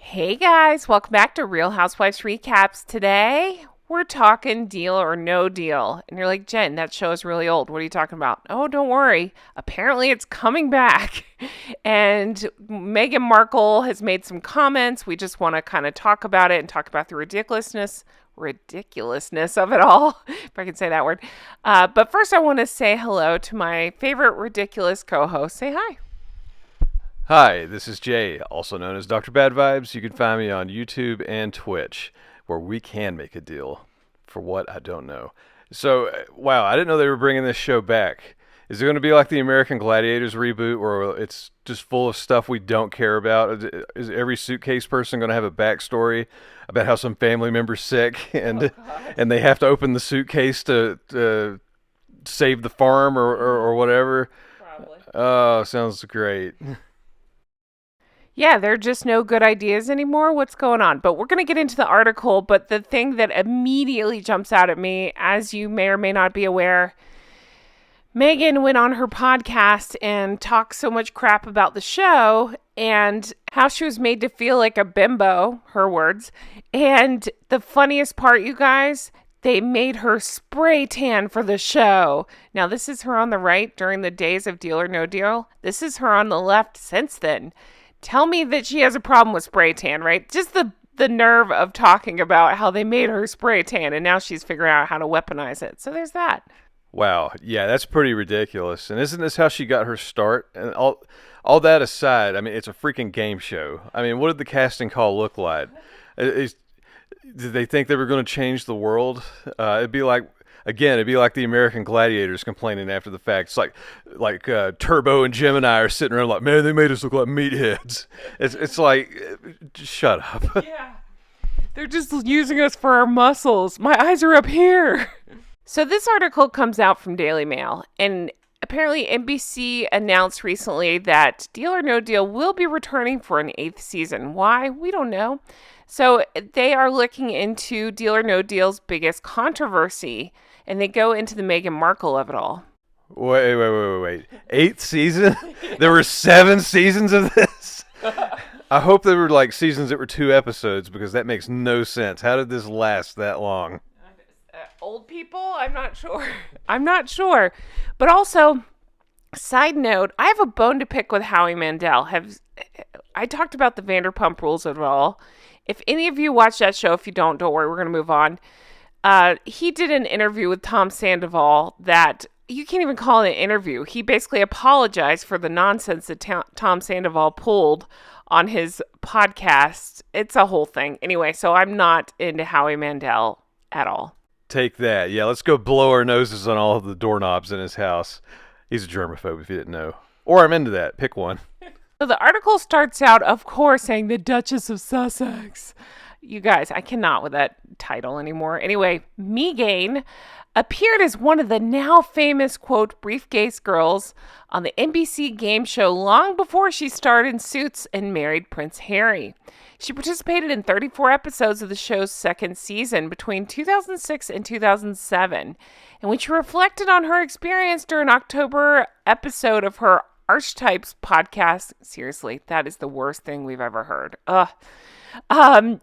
Hey guys, welcome back to Real Housewives Recaps. Today, we're talking Deal or No Deal. And you're like, Jen, that show is really old. What are you talking about? Oh, don't worry. Apparently, it's coming back. And Meghan Markle has made some comments. We just want to kind of talk about it and talk about the ridiculousness of it all, if I can say that word. But first, I want to say hello to my favorite ridiculous co-host. Say hi. Hi, this is Jay, also known as Dr. Bad Vibes. You can find me on YouTube and Twitch, where we can make a deal. For what, I don't know. So, wow, I didn't know they were bringing this show back. Is it going to be like the American Gladiators reboot, where it's just full of stuff we don't care about? Is every suitcase person going to have a backstory about how some family member's sick, and they have to open the suitcase to save the farm or whatever? Probably. Oh, sounds great. Yeah, there are just no good ideas anymore. What's going on? But we're going to get into the article. But the thing that immediately jumps out at me, as you may or may not be aware, Meghan went on her podcast and talked so much crap about the show and how she was made to feel like a bimbo, her words. And the funniest part, you guys, they made her spray tan for the show. Now, this is her on the right during the days of Deal or No Deal. This is her on the left since then. Tell me that she has a problem with spray tan, right? Just the nerve of talking about how they made her spray tan and now she's figuring out how to weaponize it. So there's that. Wow, yeah, that's pretty ridiculous. And isn't this how she got her start? And all that aside, I mean, it's a freaking game show. I mean, what did the casting call look like? Did they think they were going to change the world? It'd be like the American Gladiators complaining after the fact. It's like Turbo and Gemini are sitting around like, man, they made us look like meatheads. It's like, just shut up. Yeah. They're just using us for our muscles. My eyes are up here. So this article comes out from Daily Mail, and apparently NBC announced recently that Deal or No Deal will be returning for an 8th season. Why? We don't know. So they are looking into Deal or No Deal's biggest controversy, and they go into the Meghan Markle of it all. Wait. 8th season? There were 7 seasons of this? I hope there were like seasons that were 2 episodes, because that makes no sense. How did this last that long? Old people? I'm not sure. But also, side note, I have a bone to pick with Howie Mandel. I talked about the Vanderpump Rules of it all. If any of you watch that show, if you don't worry, we're going to move on. He did an interview with Tom Sandoval that you can't even call it an interview. He basically apologized for the nonsense that Tom Sandoval pulled on his podcast. It's a whole thing. Anyway, so I'm not into Howie Mandel at all. Take that. Yeah, let's go blow our noses on all of the doorknobs in his house. He's a germaphobe, if you didn't know. Or I'm into that. Pick one. So the article starts out, of course, saying the Duchess of Sussex. You guys, I cannot with that title anymore. Anyway, Meghan appeared as one of the now famous, quote, briefcase girls on the NBC game show long before she starred in Suits and married Prince Harry. She participated in 34 episodes of the show's second season between 2006 and 2007. And when she reflected on her experience during an October episode of her Archetypes podcast, seriously, that is the worst thing we've ever heard.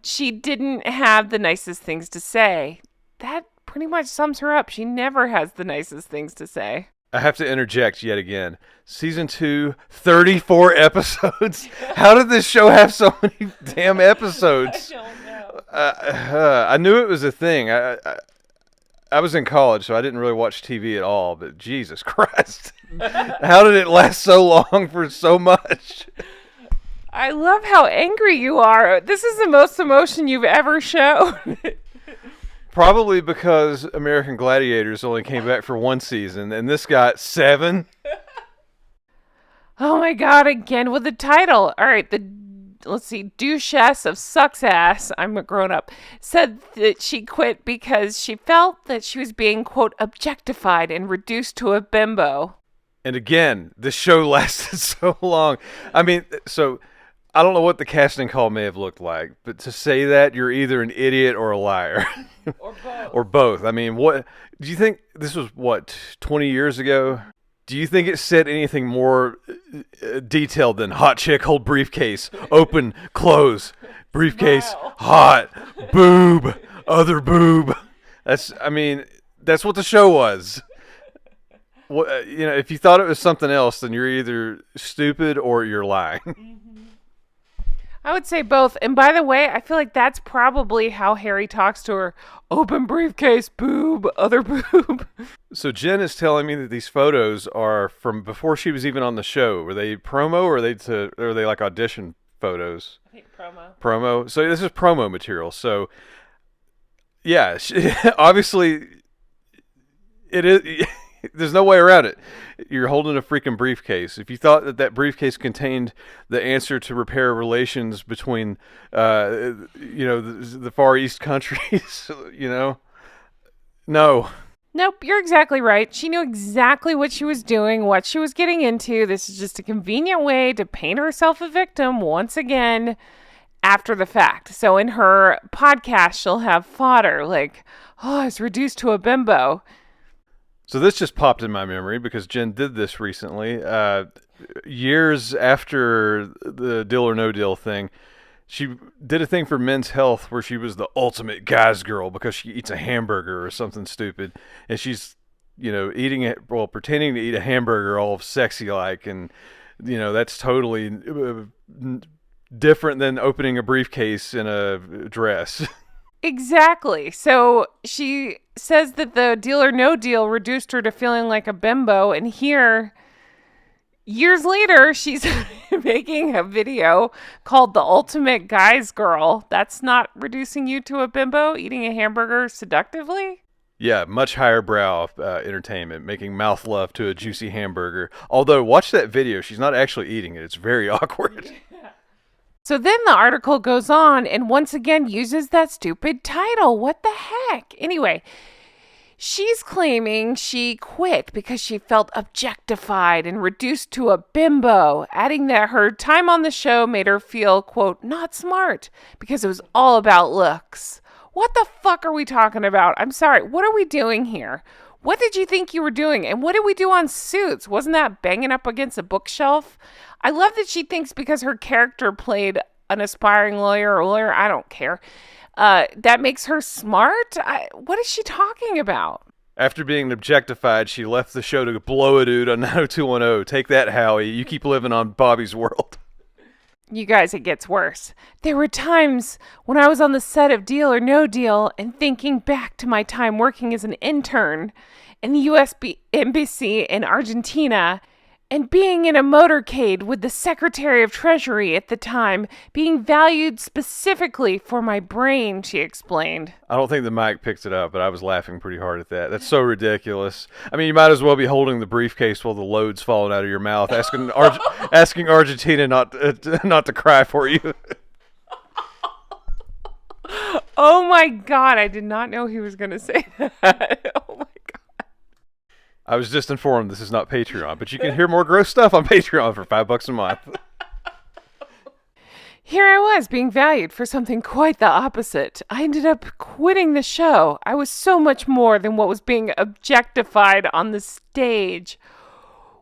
She didn't have the nicest things to say. That pretty much sums her up. She never has the nicest things to say. I have to interject yet again. Season 2, 34 episodes. How did this show have so many damn episodes? I don't know. I knew it was a thing. I was in college, so I didn't really watch TV at all, but Jesus Christ. How did it last so long for so much? I love how angry you are. This is the most emotion you've ever shown. Probably because American Gladiators only came back for 1 season, and this got 7. Oh my God, again with the title. All right, let's see, Duchess of Sussex, I'm a grown-up, said that she quit because she felt that she was being, quote, objectified and reduced to a bimbo. And again, this show lasted so long. I mean, so I don't know what the casting call may have looked like, but to say that, you're either an idiot or a liar. Or both. Or both. I mean, what do you think? This was, 20 years ago? Do you think it said anything more detailed than hot chick, hold briefcase, open, close, briefcase, Smile. hot, boob, other boob? That's what the show was. If you thought it was something else, then you're either stupid or you're lying. I would say both. And by the way, I feel like that's probably how Harry talks to her. Open briefcase, boob, other boob. So Jen is telling me that these photos are from before she was even on the show. Were they promo or are they like audition photos? I think promo. Promo. So this is promo material. So yeah, obviously it is. There's no way around it. You're holding a freaking briefcase. If you thought that briefcase contained the answer to repair relations between, the Far East countries, no. Nope, you're exactly right. She knew exactly what she was doing, what she was getting into. This is just a convenient way to paint herself a victim once again after the fact. So in her podcast, she'll have fodder like, oh, I was reduced to a bimbo. So this just popped in my memory because Jen did this recently. Years after the Deal or No Deal thing, she did a thing for Men's Health where she was the ultimate guy's girl because she eats a hamburger or something stupid. And she's, eating it, pretending to eat a hamburger all sexy like. And, that's totally different than opening a briefcase in a dress. Exactly. So she says that the Deal or No Deal reduced her to feeling like a bimbo. And here, years later, she's making a video called The Ultimate Guy's Girl. That's not reducing you to a bimbo, eating a hamburger seductively? Yeah, much higher brow entertainment, making mouth love to a juicy hamburger. Although, watch that video. She's not actually eating it. It's very awkward. So then the article goes on and once again uses that stupid title. What the heck? Anyway, she's claiming she quit because she felt objectified and reduced to a bimbo, adding that her time on the show made her feel, quote, not smart because it was all about looks. What the fuck are we talking about? I'm sorry. What are we doing here? What did you think you were doing? And what did we do on Suits? Wasn't that banging up against a bookshelf? I love that she thinks because her character played an aspiring lawyer or lawyer, I don't care, that makes her smart? What is she talking about? After being objectified, she left the show to blow a dude on 90210. Take that, Howie. You keep living on Bobby's world. You guys, it gets worse. There were times when I was on the set of Deal or No Deal and thinking back to my time working as an intern in the U.S. Embassy in Argentina and being in a motorcade with the Secretary of Treasury at the time, being valued specifically for my brain, she explained. I don't think the mic picked it up, but I was laughing pretty hard at that. That's so ridiculous. I mean, you might as well be holding the briefcase while the load's falling out of your mouth, asking Argentina not to cry for you. Oh my God, I did not know he was going to say that. Oh my God. I was just informed this is not Patreon, but you can hear more gross stuff on Patreon for $5 a month. Here I was being valued for something quite the opposite. I ended up quitting the show. I was so much more than what was being objectified on the stage.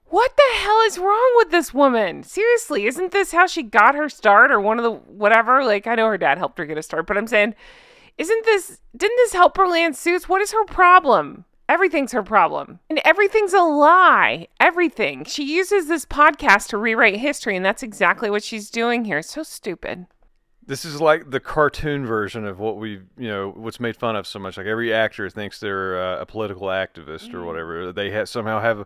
What the hell is wrong with this woman? Seriously, isn't this how she got her start or one of the whatever? Like, I know her dad helped her get a start, but I'm saying, didn't this help her land Suits? What is her problem? Everything's her problem. And everything's a lie. Everything. She uses this podcast to rewrite history, and that's exactly what she's doing here. It's so stupid. This is like the cartoon version of what what's made fun of so much. Like every actor thinks they're a political activist or whatever. They somehow have,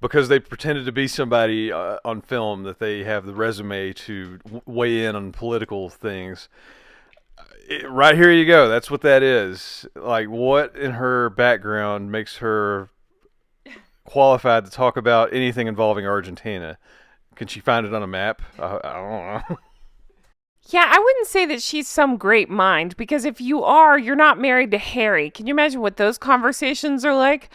because they pretended to be somebody on film, that they have the resume to weigh in on political things. Right here you go. That's what that is. Like, what in her background makes her qualified to talk about anything involving Argentina? Can she find it on a map? I don't know. Yeah, I wouldn't say that she's some great mind, because if you are, you're not married to Harry. Can you imagine what those conversations are like?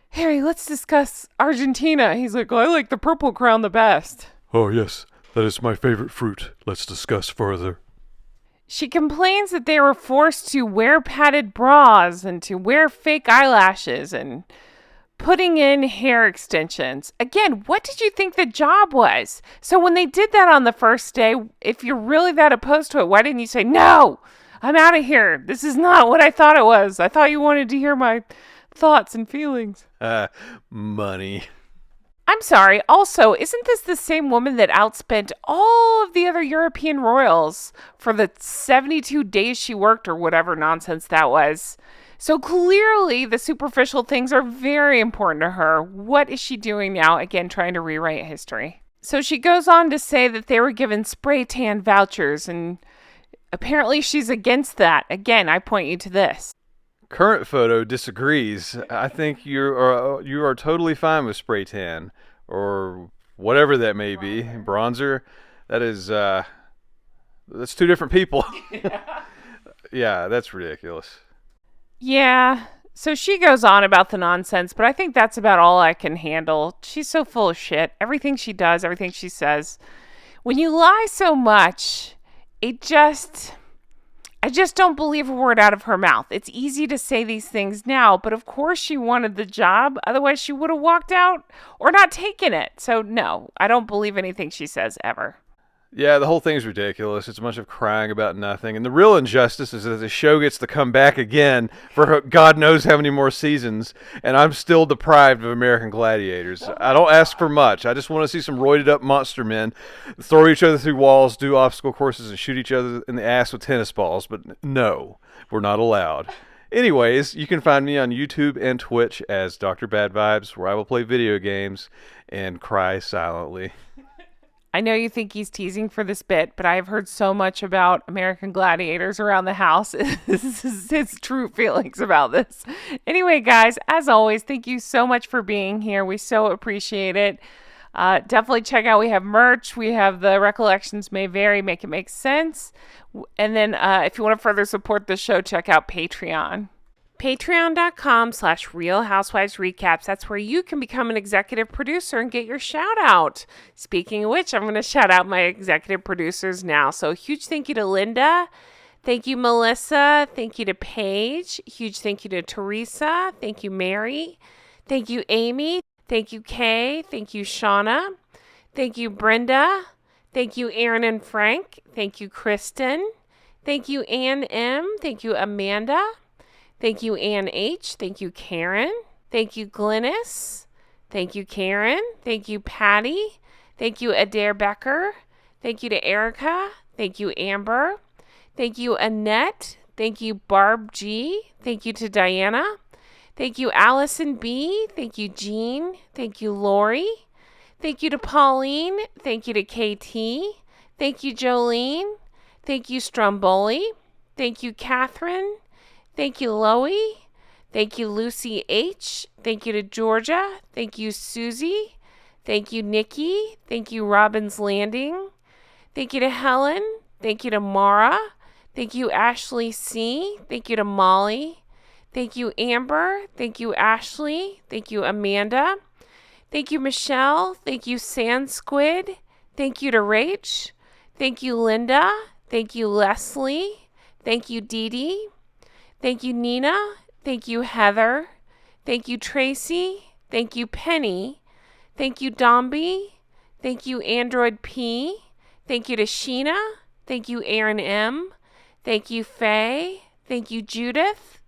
Harry, let's discuss Argentina. He's like, I like the Purple Crown the best. Oh, yes. That is my favorite fruit. Let's discuss further. She complains that they were forced to wear padded bras and to wear fake eyelashes and putting in hair extensions. Again, what did you think the job was? So when they did that on the first day, if you're really that opposed to it, why didn't you say, no, I'm out of here. This is not what I thought it was. I thought you wanted to hear my thoughts and feelings. Money. I'm sorry. Also, isn't this the same woman that outspent all of the other European royals for the 72 days she worked or whatever nonsense that was? So clearly the superficial things are very important to her. What is she doing now? Again, trying to rewrite history. So she goes on to say that they were given spray tan vouchers, and apparently she's against that. Again, I point you to this. Current photo disagrees. I think you are totally fine with spray tan or whatever that may be. Bronzer. That is that's two different people. Yeah, that's ridiculous. Yeah. So she goes on about the nonsense, but I think that's about all I can handle. She's so full of shit. Everything she does, everything she says. When you lie so much, I just don't believe a word out of her mouth. It's easy to say these things now, but of course she wanted the job. Otherwise, she would have walked out or not taken it. So no, I don't believe anything she says ever. Yeah, the whole thing's ridiculous. It's a bunch of crying about nothing. And the real injustice is that the show gets to come back again for God knows how many more seasons, and I'm still deprived of American Gladiators. I don't ask for much. I just want to see some roided up monster men throw each other through walls, do obstacle courses, and shoot each other in the ass with tennis balls. But no, we're not allowed. Anyways, you can find me on YouTube and Twitch as Dr. Bad Vibes, where I will play video games and cry silently. I know you think he's teasing for this bit, but I have heard so much about American Gladiators around the house. This is his true feelings about this. Anyway, guys, as always, thank you so much for being here. We so appreciate it. Definitely check out. We have merch. We have the Recollections May Vary, Make It Make Sense. And then if you want to further support the show, check out Patreon. Patreon.com/Real Housewives Recaps. That's where you can become an executive producer and get your shout out. Speaking of which, I'm going to shout out my executive producers now. So huge thank you to Linda. Thank you, Melissa. Thank you to Paige. Huge thank you to Teresa. Thank you, Mary. Thank you, Amy. Thank you, Kay. Thank you, Shauna. Thank you, Brenda. Thank you, Aaron and Frank. Thank you, Kristen. Thank you, Ann M. Thank you, Amanda. Thank you, Ann H. Thank you, Karen. Thank you, Glynis. Thank you, Karen. Thank you, Patty. Thank you, Adair Becker. Thank you to Erica. Thank you, Amber. Thank you, Annette. Thank you, Barb G. Thank you to Diana. Thank you, Allison B. Thank you, Jean. Thank you, Lori. Thank you to Pauline. Thank you to KT. Thank you, Jolene. Thank you, Stromboli. Thank you, Catherine. Thank you, Loie. Thank you, Lucy H. Thank you to Georgia. Thank you, Susie. Thank you, Nikki. Thank you, Robbins Landing. Thank you to Helen. Thank you to Mara. Thank you, Ashley C. Thank you to Molly. Thank you, Amber. Thank you, Ashley. Thank you, Amanda. Thank you, Michelle. Thank you, Sand Squid. Thank you to Rach. Thank you, Linda. Thank you, Leslie. Thank you, Dee Dee. Thank you, Nina. Thank you, Heather. Thank you, Tracy. Thank you, Penny. Thank you, Domby. Thank you, Android P. Thank you to Sheena. Thank you, Aaron M. Thank you, Faye. Thank you, Judith.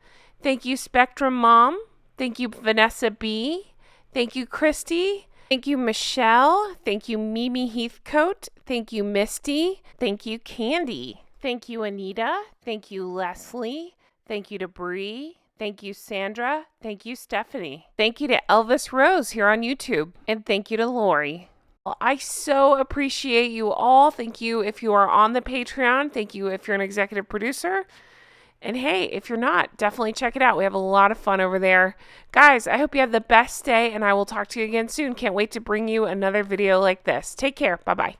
Thank you, Spectrum Mom. Thank you, Vanessa B. Thank you, Christy. Thank you, Michelle. Thank you, Mimi Heathcote. Thank you, Misty. Thank you, Candy. Thank you, Anita. Thank you, Leslie. Thank you to Bree. Thank you, Sandra. Thank you, Stephanie. Thank you to Elvis Rose here on YouTube. And thank you to Lori. Well, I so appreciate you all. Thank you if you are on the Patreon. Thank you if you're an executive producer. And hey, if you're not, definitely check it out. We have a lot of fun over there. Guys, I hope you have the best day, and I will talk to you again soon. Can't wait to bring you another video like this. Take care. Bye-bye.